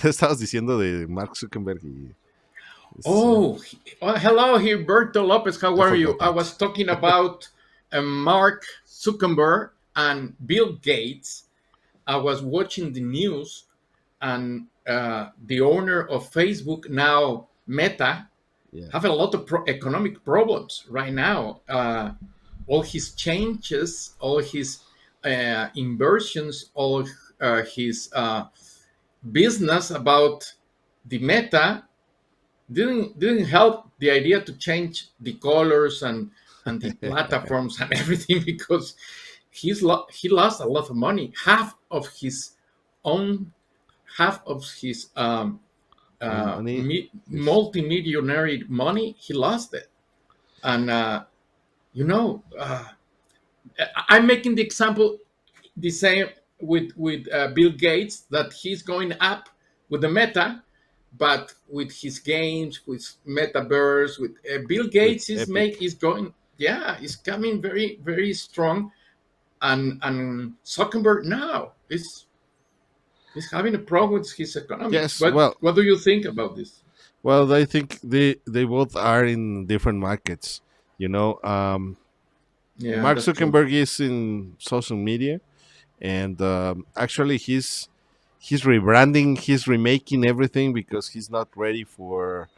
estabas diciendo de Mark Zuckerberg y Oh, hello, Gilberto Lopez. How I are forgot you? I that. was talking about Mark Zuckerberg and Bill Gates. I was watching the news, and the owner of Facebook, now Meta, Yeah. have a lot of economic problems right now. All his changes, all his inversions, all his business about the Meta didn't help the idea to change the colors and the platforms and everything, because he lost a lot of money. Own half of his On money is multimillionaire money, he lost it. And you know, I'm making the example the same with Bill Gates, that he's going up with the Meta, but with his games, with Metaverse, with Bill with Gates Epic. is going, yeah, is coming very very strong, and Zuckerberg now is having a problem with his economics. Yes, What do you think about this? well, I think they both are in different markets. You know, Yeah, Mark that's true. Zuckerberg is in social media, and actually he's rebranding, he's remaking everything because he's not ready for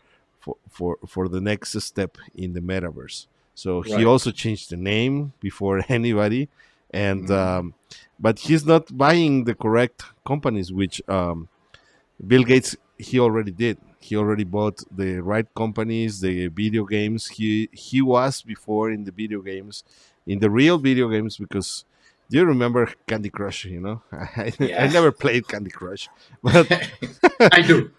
the next step in the metaverse. So he Right. also changed the name before anybody, and Mm. but he's not buying the correct companies, which Bill Gates he already did. He already bought the right companies, the video games. He was before in the video games, in the real video games, because do you remember Candy Crush? You know, I Yeah. never played Candy Crush, but I do.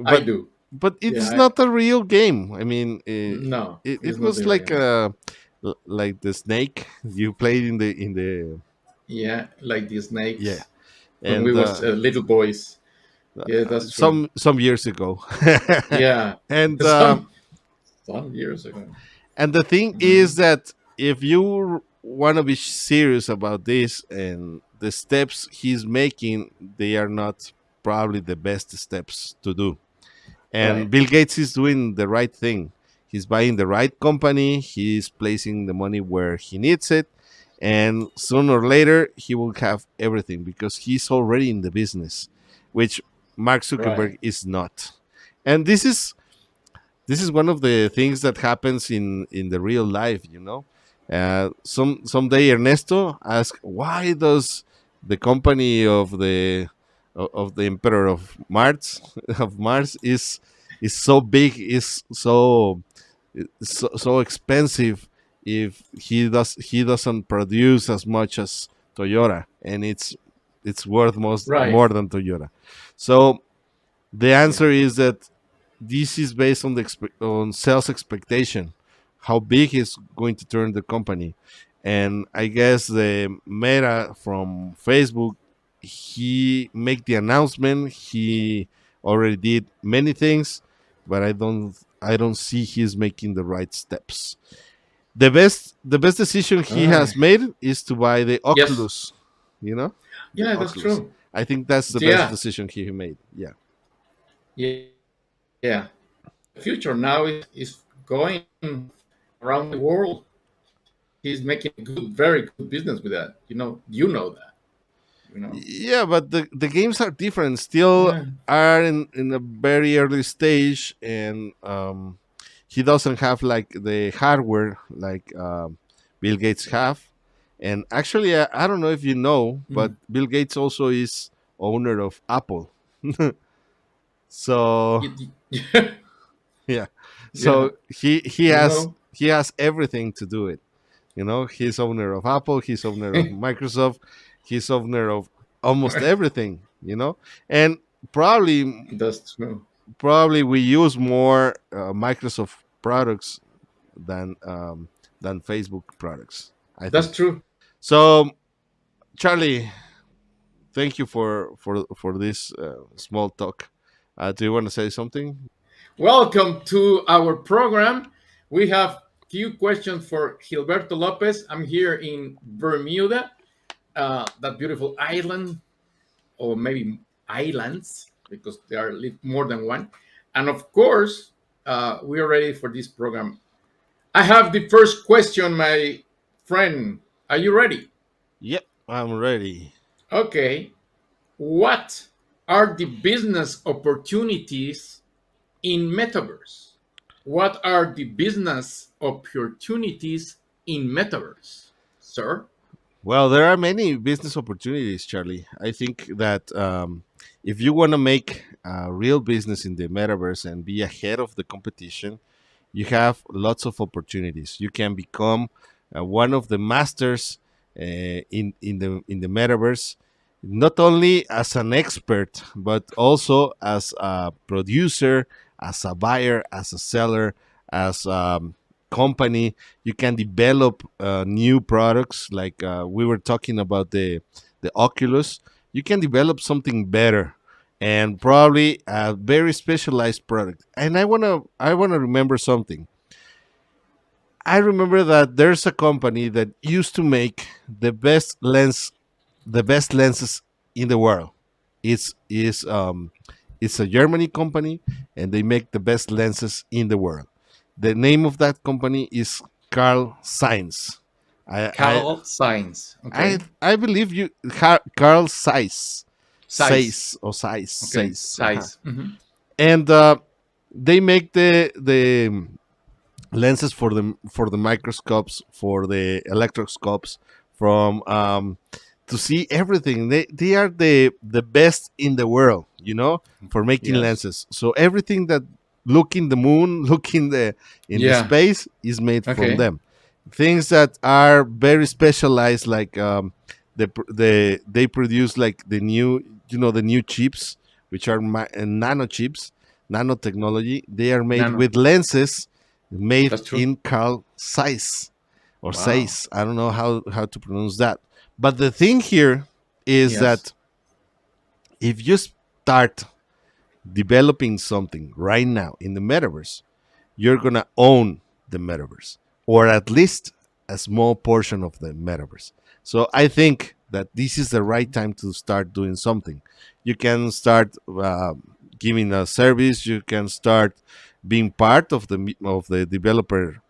I but do. but it Yeah. is not a real game. I mean, No, it it's not was the like real. like the snake you played in the Yeah, like the yeah, snakes when we and was little boys. Yeah, that's true. some years ago, Yeah, and some years ago. and the thing is Mhm. that if you want to be serious about this, and the steps he's making, they are not probably the best steps to do. And Right, Bill Gates is doing the right thing. He's buying the right company, he's placing the money where he needs it, and sooner or later he will have everything because he's already in the business, which Mark right, Zuckerberg is not. And this is one of the things that happens in the real life. Someday Ernesto asked, why does the company of the emperor of Mars of Mars is so big, is so expensive, if he doesn't produce as much as Toyota, and it's worth right. more than Toyota. So the Yeah. answer is that this is based on on sales expectation, how big is going to turn the company. And I guess the Meta from Facebook, he make the announcement, he already did many things, but I don't see he's making the right steps. The best decision he Ah, has made is to buy the yes. Oculus, you know the Yeah, that's Oculus. true. I think that's the best Yeah, decision he made. Yeah. yeah, yeah. The future now is going around the world. He's making a good, very good business with that. You know that. You know. Yeah, but the games are different. Still Yeah. are in a very early stage, and he doesn't have like the hardware like Bill Gates have. And actually, I don't know if you know, but Mm. Bill Gates also is owner of Apple. So Yeah. yeah, Yeah. so he You has know. he has everything to do it. He's owner of Apple, he's owner of Microsoft, he's owner of almost everything. And probably That's true. probably we use more Microsoft products than Facebook products, I That's think. true. So, Charlie, thank you for this small talk. Do you want to say something? Welcome to our program. We have few questions for Gilberto Lopez. I'm here in Bermuda, that beautiful island, or maybe islands. because there are more than one. And of course, we are ready for this program. I have the first question, my friend. Are you ready? Yep, I'm ready. Okay. What are the business opportunities in Metaverse? What are the business opportunities in Metaverse, sir? Well, there are many business opportunities, Charlie. I think that if you want to make a real business in the metaverse and be ahead of the competition, you have lots of opportunities. You can become one of the masters in the metaverse, not only as an expert but also as a producer, as a buyer, as a seller, as a company. You can develop new products, like we were talking about the Oculus. You can develop something better and probably a very specialized product. And I wanna remember something. I remember that there's a company that used to make the best lenses in the world. It's a Germany company, and they make the best lenses in the world. The name of that company is Carl Zeiss. I I Cal Science. I, Okay. I believe you Carl Zeiss, Size. Okay. Zeiss, Size. Mhm. and they make the lenses for the microscopes, for the electroscopes, from to see everything. They are the best in the world, for making Yes. lenses. So everything that look in the moon, look in the Yeah. space, is made from Okay. them. Things that are very specialized, like they produce like the new chips, which are nano chips, nanotechnology. They are made Nano. with lenses made That's true. in Carl Zeiss or Wow. Zeiss. I don't know how to pronounce that. But the thing here is Yes. that if you start developing something right now in the metaverse, you're going to own the metaverse, or at least a small portion of the metaverse. So I think that this is the right time to start doing something. You can start giving a service. You can start being part of the developer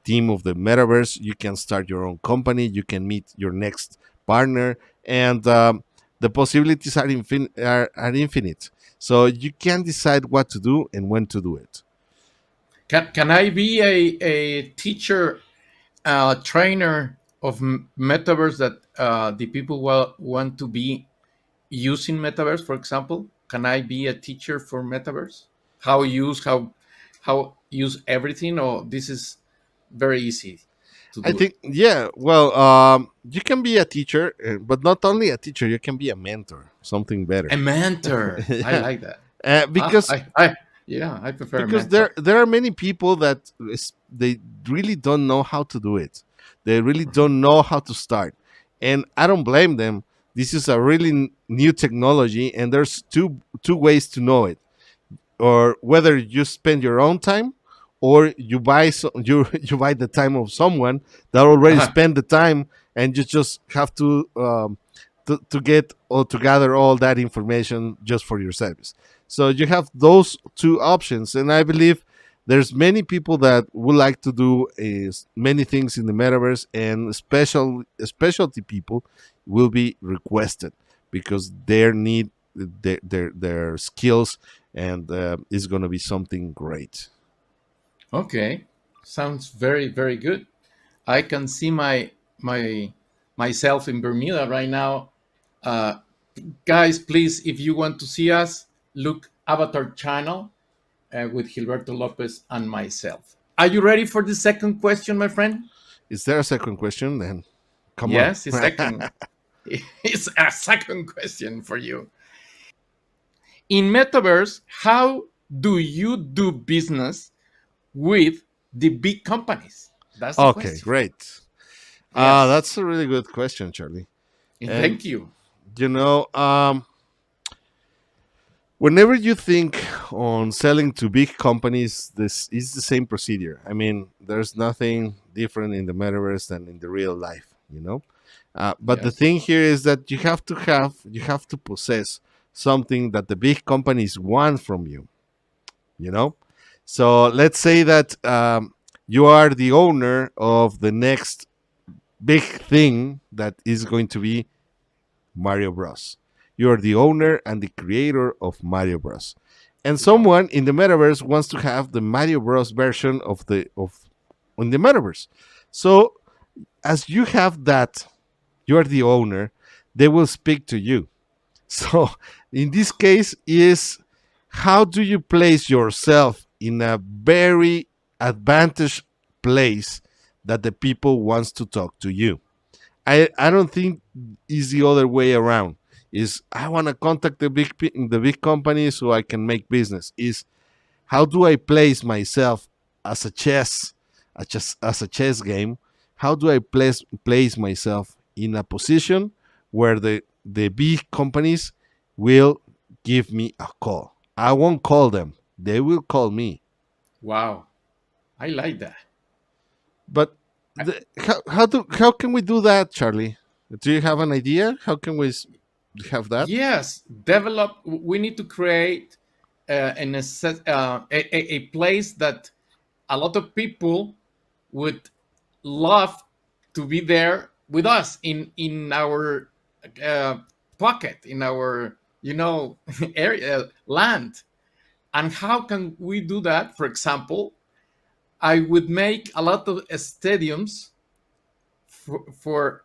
team of the metaverse. You can start your own company. You can meet your next partner, and the possibilities are infinite. So you can decide what to do and when to do it. Can I be a teacher, trainer of Metaverse that the people want to be using Metaverse, for example? Can I be a teacher for Metaverse? How use everything, or this is very easy to I do it? think, yeah. Well, you can be a teacher, but not only a teacher. You can be a mentor, something A better. mentor. I Yeah, like that. Ah, because yeah, I prefer a because there mentor. there are many people that they really don't know how to do it. They really don't know how to start, and I don't blame them. This is a really new technology, and there's two ways to know it, or whether you spend your own time, or you buy the time of someone that already Uh-huh. spent the time, and you just have to get or to gather all that information just for your service. So you have those two options, and I believe there's many people that would like to do is many things in the metaverse, and specialty people will be requested because their need their skills, and it's going to be something great. Okay, sounds very very good. I can see my myself in Bermuda right now. Uh, Guys, please, if you want to see us, look Avatar channel with Gilberto Lopez and myself. Are you ready for the second question, my friend? Is there a second question? Then come on. Yes, the second. It's a second question for you. In Metaverse, how do you do business with the big companies? That's the Okay, question. great. Yes. That's a really good question, Charlie. And Thank you. you know, whenever you think on selling to big companies, this is the same procedure. I mean, there's nothing different in the metaverse than in the real life. But the Yes. thing here is that you have to possess something that the big companies want from you, you know? So let's say that you are the owner of the next big thing that is going to be Mario Bros. You are the owner and the creator of Mario Bros. And Wow. someone in the metaverse wants to have the Mario Bros version of in the metaverse. So as you have that, you are the owner, they will speak to you. So in this case is how do you place yourself in a very advantaged place that the people wants to talk to you. I don't think is the other way around. Is I want to contact the big company so I can make business. Is how do I place myself as a as a chess game? How do I place myself in a position where the big companies will give me a call? I won't call them; they will call me. Wow. I like that. But how can we do that, Charlie? Do you have an idea? How can we have that? Yes, develop. We need to create a place that a lot of people would love to be there with us in our uh, pocket, in our area land. And how can we do that? For example, I would make a lot of stadiums for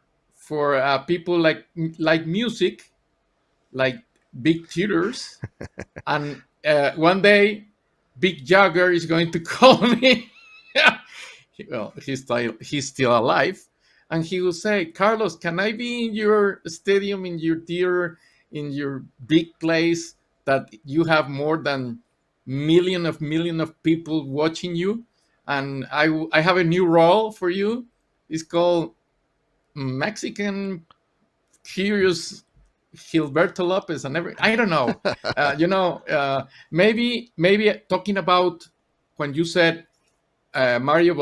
people like music, like big theaters, and one day Big Jagger is going to call me. Well, he's still alive, and he will say, "Carlos, can I be in your stadium, in your theater, in your big place that you have more than million of people watching you, and I have a new role for you. It's called Mexican Curious Gilberto Lopez and every I don't know. Maybe talking about when you said Mario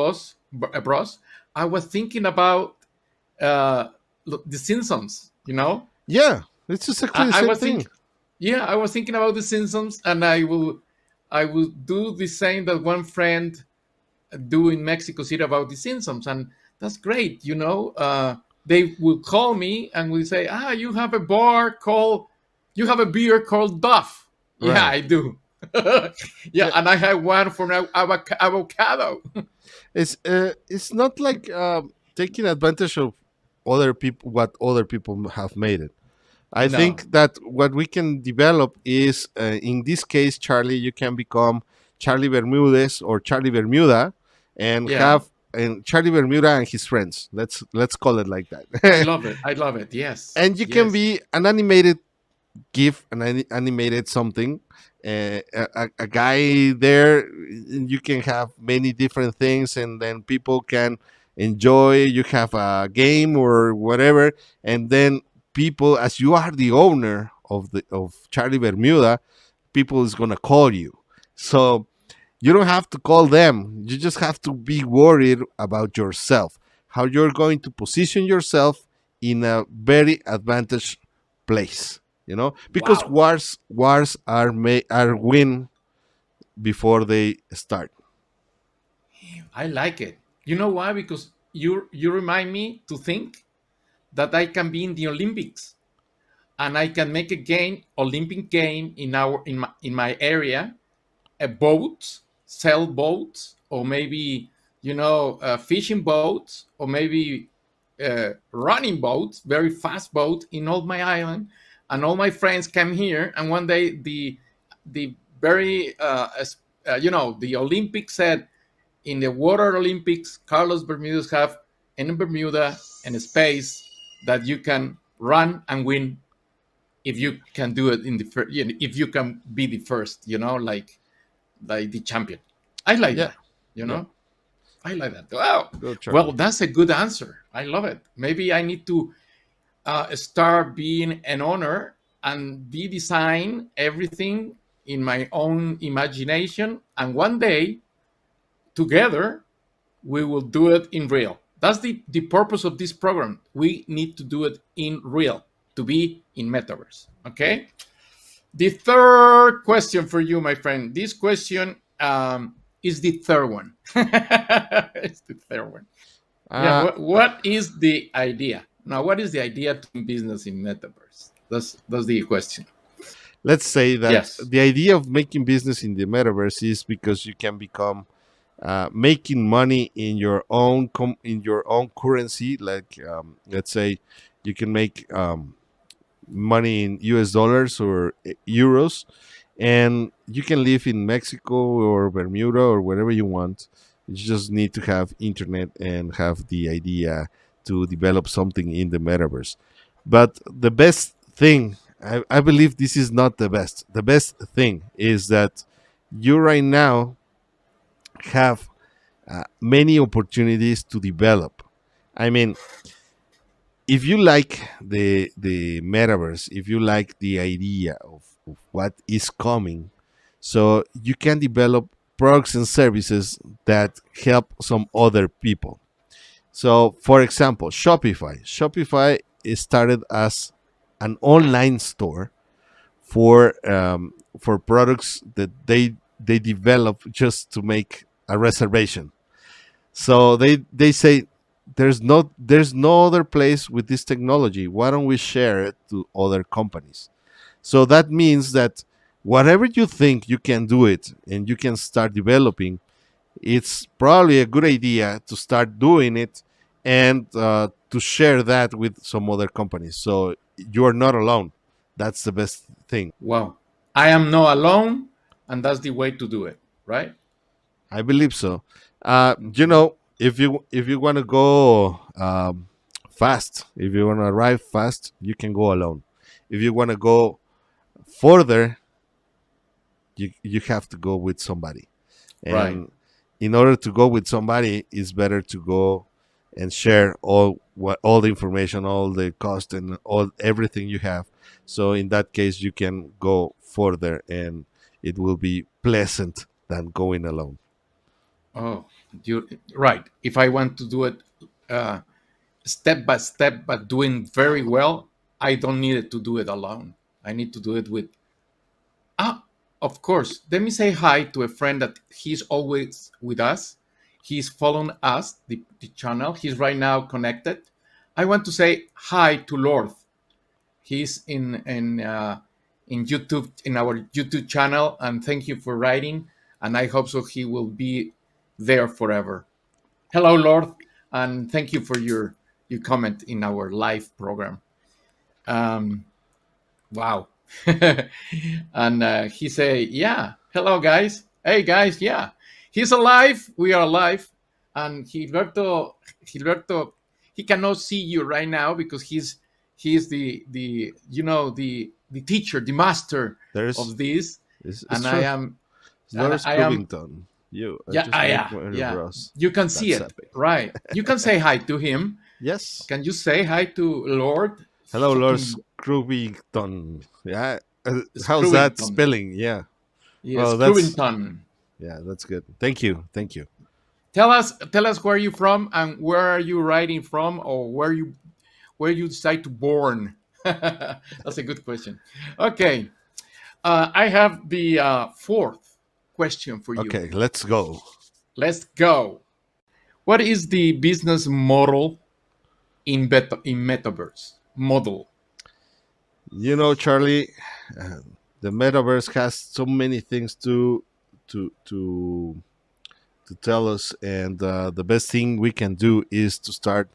Bros. I was thinking about uh, the Simpsons. Yeah, it's exactly the I same was thing. yeah, I was thinking about the Simpsons, and I will do the same that one friend do in Mexico City about the Simpsons, and that's great. They will call me and will say, "Ah, you have a beer called Duff." Yeah, Right. I do. Yeah, Yeah, and I have one for avocado. it's not like taking advantage of other people what other people have made it. I No. think that what we can develop is in this case, Charlie, you can become Charlie Bermudez or Charlie Bermuda, and Yeah, have and Charlie Bermuda and his friends. Let's call it like I that. love it. I love it. Yes. And you can Yes. be an animated GIF, an animated something. A guy there, you can have many different things, and then people can enjoy. You have a game or whatever, and then people, as you are the owner of Charlie Bermuda, people is gonna call you. So you don't have to call them. You just have to be worried about yourself, how you're going to position yourself in a very advantaged place. Because Wow. wars are win before they start. I like it. You know why? Because you remind me to think that I can be in the Olympics and I can make a game, Olympic game in my area, a boat, sail boats, or maybe fishing boats, or maybe running boats, very fast boat in all my island, and all my friends come here. And one day the very the Olympics said in the Water Olympics, Carlos Bermudez have in Bermuda and space that you can run and win if you can do it in the first, if you can be the first, like the champion. I like Yeah, that. yeah. I like that. Wow. Go, Well, Charlie. that's a good answer. I love it. Maybe I need to start being an owner and be design everything in my own imagination, and one day together we will do it in real. That's the purpose of this program. We need to do it in real to be in metaverse. Okay. The third question for you, my friend. This question is the third one. It's the third one. Yeah. Uh, What is the idea? Now, what is the idea to do business in metaverse? That's the question. let's say that Yes. the idea of making business in the metaverse is because you can become making money in your own in your own currency. Like let's say you can make money in US dollars or euros, and you can live in Mexico or Bermuda or wherever you want. You just need to have internet and have the idea to develop something in the metaverse. But the best thing, I believe this is not the best. The best thing is that you right now have many opportunities to develop. I mean, if you like the metaverse, if you like the idea of what is coming, so you can develop products and services that help some other people. So, for example, Shopify. Shopify is started as an online store for products that they develop just to make a reservation. So they say there's no other place with this technology. Why don't we share it to other companies? So that means that whatever you think you can do it and you can start developing, it's probably a good idea to start doing it and to share that with some other companies. So you're not alone. That's the best thing. Wow. I am not alone, and that's the way to do it, right? I believe so. Okay. If you want to go fast, if you want to arrive fast, you can go alone. If you want to go further, you have to go with somebody. Right. And in order to go with somebody, it's better to go and share all the information, all the cost, and all everything you have. So in that case, you can go further, and it will be pleasant than going alone. Oh, you right. If I want to do it uh, step by step, but doing very well, I don't need it to do it alone. I need to do it with ah, of course. Let me say hi to a friend that he's always with us. He's following us, the channel. He's right now connected. I want to say hi to Lord. He's in YouTube in our YouTube channel, and thank you for writing. And I hope so he will be there forever. Hello, Lord, and thank you for your comment in our live program. Um, wow. And he say, yeah, hello guys, hey guys, yeah, he's alive, we are alive. And Gilberto, he cannot see you right now because he's the the teacher, the master There's of this. it's And I true. am It's and Lawrence I am Covington. I yeah, just made yeah, my yeah, eyebrows. you can see That's it, epic. right? You can say hi to him. Yes. Can you say hi to Lord Hello, Lawrence fucking Covington. Yeah. How's that Screwington? spelling? Yeah. Yes, Well, that's Screwington. yeah, that's good. Thank you. Thank you. Tell us where you from and where are you writing from, or where you decide to born. That's a good question. Okay, I have the fourth question for you. Okay, let's go. Let's go. What is the business model in metaverse model? Charlie, uh, the metaverse has so many things to to to tell us, and the best thing we can do is to start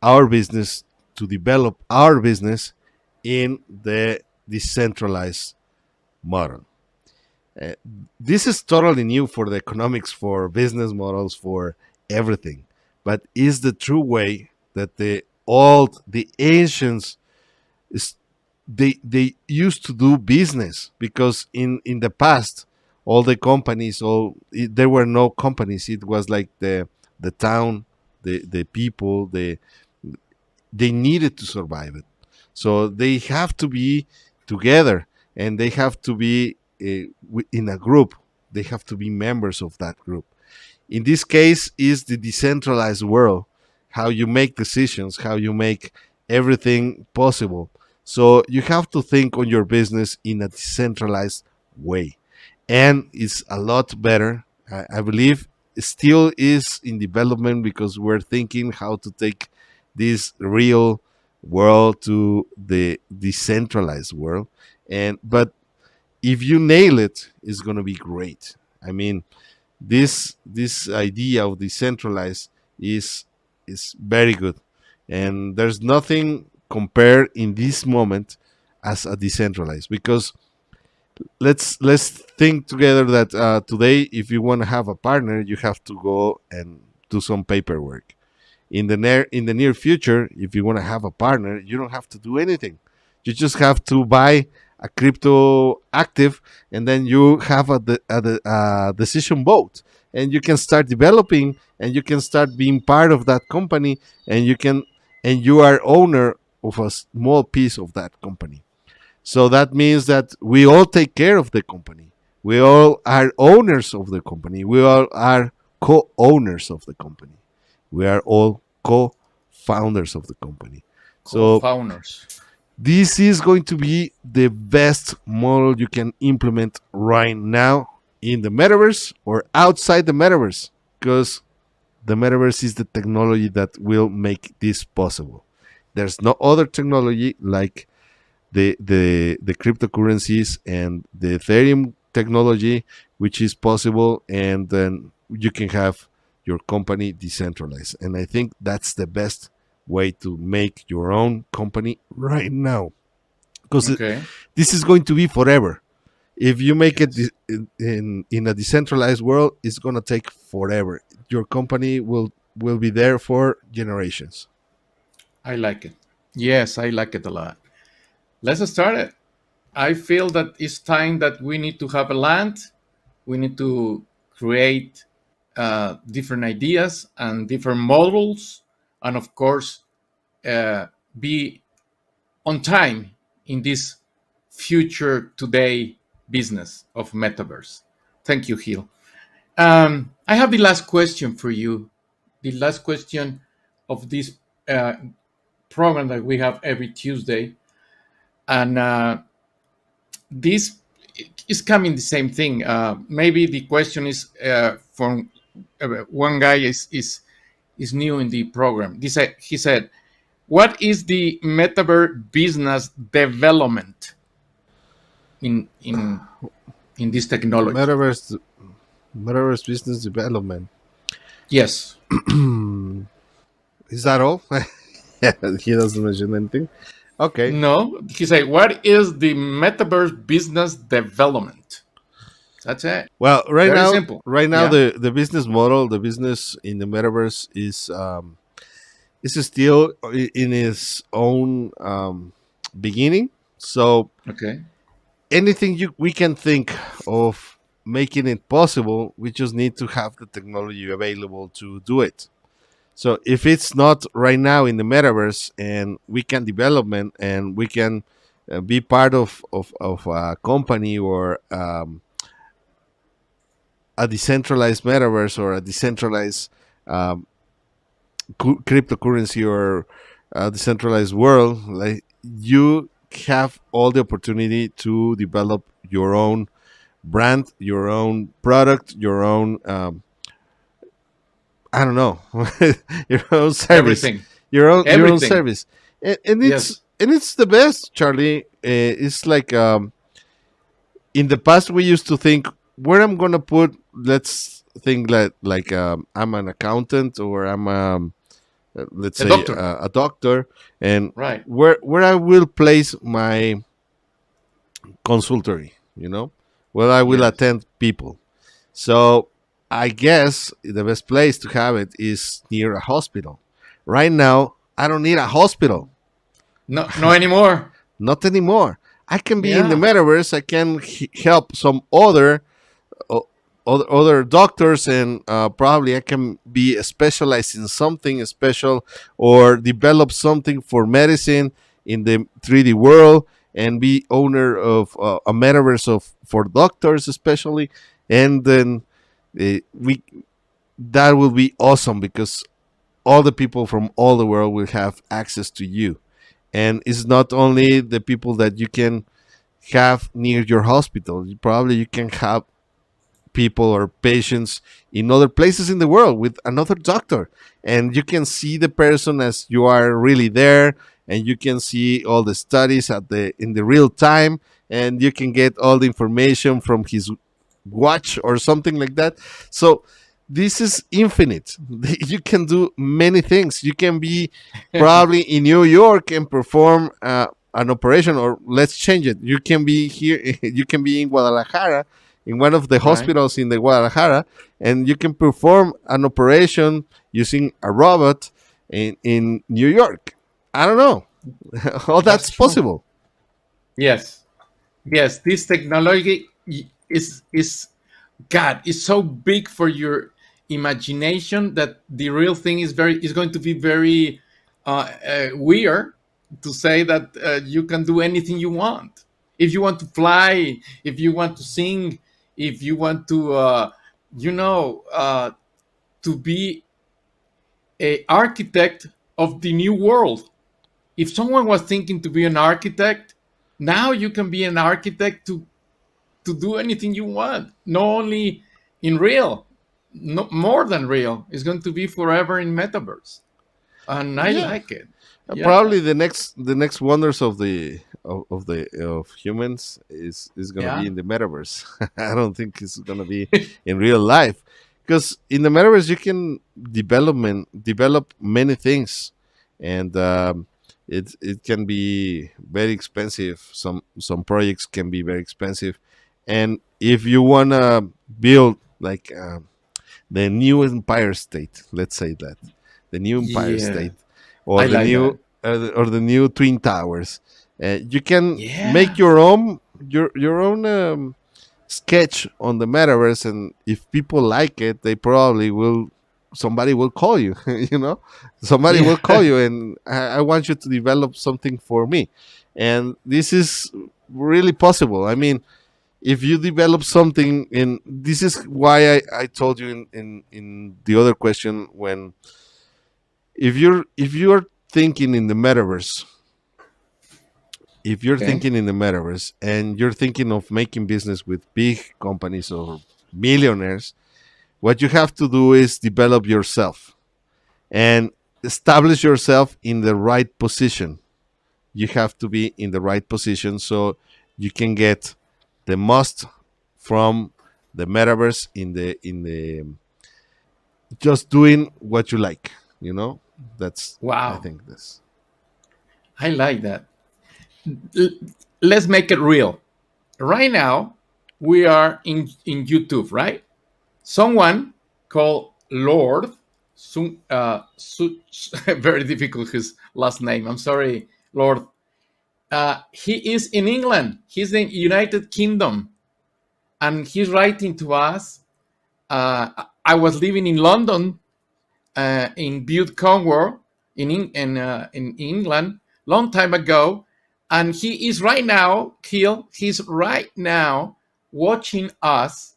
our business, to develop our business in the decentralized model. Uh, this is totally new for the economics, for business models, for everything, but is the true way that the ancients is they used to do business, because in the past all the companies, there were no companies. It was like the town, the people, they needed to survive it. So they have to be together, and they have to be in a group. They have to be members of that group. In this case, is the decentralized world, how you make decisions, how you make everything possible. So you have to think on your business in a decentralized way, and it's a lot better. I believe it still is in development because we're thinking how to take this real world to the decentralized world. And but if you nail it, it's gonna be great. I mean, this idea of decentralized is is very good, and there's nothing compared in this moment as a decentralized, because let's think together that today, if you want to have a partner, you have to go and do some paperwork. In the near future, if you want to have a partner, you don't have to do anything. You just have to buy a crypto active, and then you have a decision vote, and you can start developing, and you can start being part of that company, and you are owner of a small piece of that company. So that means that we all take care of the company. We all are owners of the company. We all are co-owners of the company. We are all co-founders of the company. So Co-founders. this is going to be the best model you can implement right now in the metaverse or outside the metaverse, because the metaverse is the technology that will make this possible. There's no other technology like the cryptocurrencies and the Ethereum technology, which is possible, and then you can have your company decentralized. And I think that's the best way to make your own company right now, because Okay. this is going to be forever. If you make it Yes. in a decentralized world, it's going to take forever. Your company will be there for generations. I like it. Yes, I like it a lot. Let's start it. I feel that it's time that we need to have a land. We need to create different ideas and different models, and of course, be on time in this future today business of metaverse. Thank you, Gil. I have the last question for you. The last question of this uh, program that we have every Tuesday, and this is coming the same thing. Maybe the question is from one guy is new in the program. He said, "What is the metaverse business development in in this technology?" Metaverse Metaverse business development. Yes. Is that all? He doesn't mention anything. Okay. No. He said, "What is the metaverse business development?" That's it. Well, Very simple. right now, Yeah. the business model, the business in the metaverse is still in its own beginning. So Okay. anything we can think of making it possible, we just need to have the technology available to do it. So if it's not right now in the metaverse, and we can development, and we can be part of a company, or a decentralized metaverse, or a decentralized um, cryptocurrency, or a decentralized world, like, you have all the opportunity to develop your own brand, your own product, your own I don't know, your own service, Everything. your own Everything. service, Yes. and it's the best, Charlie. It's like in the past we used to think where I'm gonna put. Let's think like I'm an accountant, or I'm let's A say doctor. a doctor, and Right. where I will place my consultory. Where I will Yes. attend people. So I guess the best place to have it is near a hospital. Right now, I don't need a hospital. No, no anymore. Not anymore. I can be in the Yeah. metaverse. I can help some o- other doctors, and probably I can be specialized in something special, or develop something for medicine in the 3D world, and be owner of a metaverse of for doctors especially. And then we that will be awesome, because all the people from all the world will have access to you. And it's not only the people that you can have near your hospital. Probably you can have people or patients in other places in the world with another doctor, and you can see the person as you are really there, and you can see all the studies at the in the real time, and you can get all the information from his watch or something like that. So this is infinite. You can do many things. You can be probably in New York and perform an operation, or let's change it. You can be here. You can be in Guadalajara, in one of the Right. hospitals in the Guadalajara, and you can perform an operation using a robot in New York. I don't know. All That's that's true. possible. Yes. Yes. This technology is God, it's so big for your imagination that the real thing is going to be very weird to say that you can do anything you want. If you want to fly, if you want to sing, if you want to, you know, to be a architect of the new world. If someone was thinking to be an architect, now you can be an architect to do anything you want, not only in real, no more than real. It's going to be forever in metaverse, and I Yeah. like it. Yeah, Probably the next wonders of humans is gonna be yeah, in the metaverse. I don't think it's gonna be in real life, because in the metaverse you can develop many things, and it can be very expensive. Some projects can be very expensive, and if you wanna build like the new Empire State, let's say that the new Empire yeah. State, or I the like new that. or the new Twin Towers. You can make Yeah, your own sketch on the metaverse, and if people like it, they probably will. Somebody will call you, somebody yeah. will call you, and I want you to develop something for me, and this is really possible. I mean, if you develop something, and this is why I told you in the other question, when if you're thinking in the metaverse, if you're Okay. thinking in the metaverse and you're thinking of making business with big companies or millionaires, what you have to do is develop yourself and establish yourself in the right position. You have to be in the right position so you can get the most from the metaverse in the just doing what you like. That's I Wow, think this. I like that. L- let's make it real. Right now, we are in YouTube, right? Someone called Lord, very difficult his last name. I'm sorry, Lord. He is in England. He's in United Kingdom, and he's writing to us. I was living in London, in Bute Cornwall, in England, long time ago, and he is right now, Kill. He's right now watching us.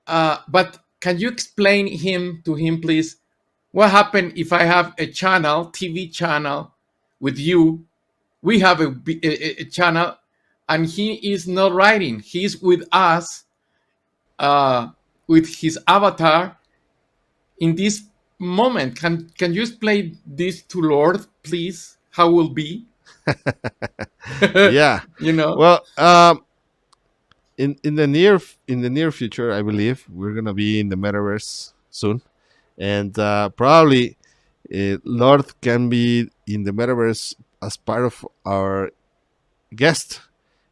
But can you explain to him, please? What happened if I have a channel, TV channel, with you? We have a channel, and he is not writing. He's with us, uh, with his avatar in this moment. Can you explain this to Lord, please? How will be? Yeah. you know? Well, in the near future, I believe we're gonna be in the metaverse soon, and probably Lord can be in the metaverse as part of our guest,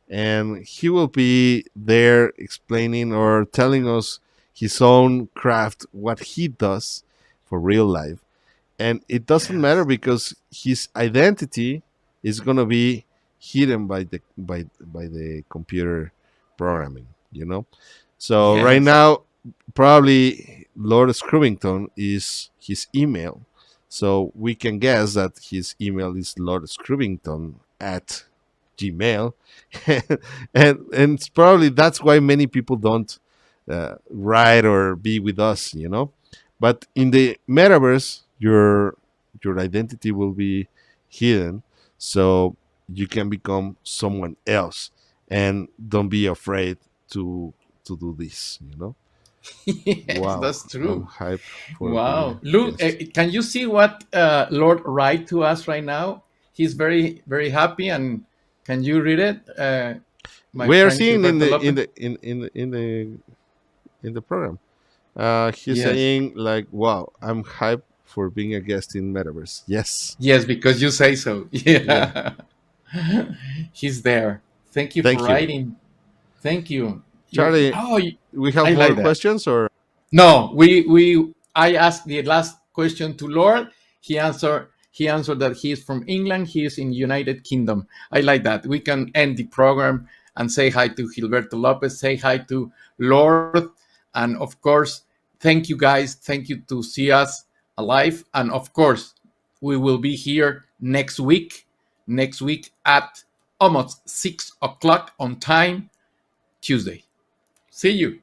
and he will be there explaining or telling us his own craft, what he does for real life. And it doesn't matter Yes. because his identity is going to be hidden by the computer programming. So right Yes. now, probably Lord Screwington is his email, so we can guess that his email is Lord Screwington at Gmail, and it's probably that's why many people don't write or be with us. But in the metaverse, your identity will be hidden, so you can become someone else, and don't be afraid to do this. Yes, Wow, that's I'm true. hyped for being Wow. a Look, guest. can you see what Lord write to us right now? He's very, very happy. And can you read it, my We are friend seeing Gilberto Lopez? in the program. He's Yes. saying like, "Wow, I'm hyped for being a guest in Metaverse." Yes, Yes, because you say so. yeah. Yeah. He's there. Thank you for Thank you, writing. Thank you. Charlie. We have I more like that. questions, or No, we I asked the last question to Lord. He answered that he is from England. He is in United Kingdom. I like that. We can end the program and say hi to Gilberto Lopez, say hi to Lord, and of course, thank you guys. Thank you to see us alive, and of course, we will be here next week. Next week at almost 6 o'clock on time, Tuesday. See you.